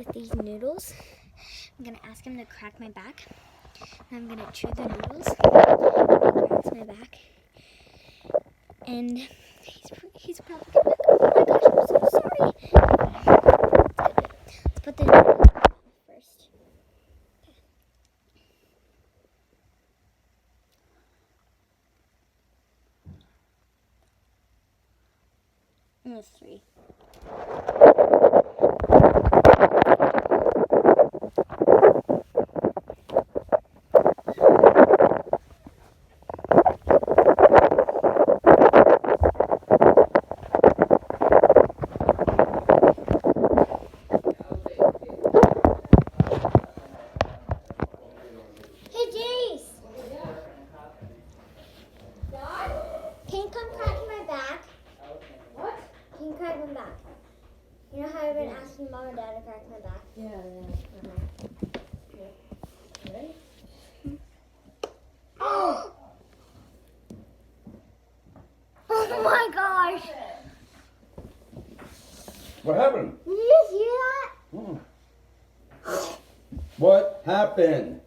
with these noodles. I'm gonna ask him to crack my back. And I'm gonna chew the noodles. He cracks my back. And he's probably gonna be like, oh my gosh, I'm so sorry. Let's put the noodles first. And there's 3. Can you come crack my back? What? Can you crack my back? You know how I've been asking Mom and Dad to crack my back? Yeah. Ready? Oh! Oh my gosh! What happened? Did you just hear that? What happened?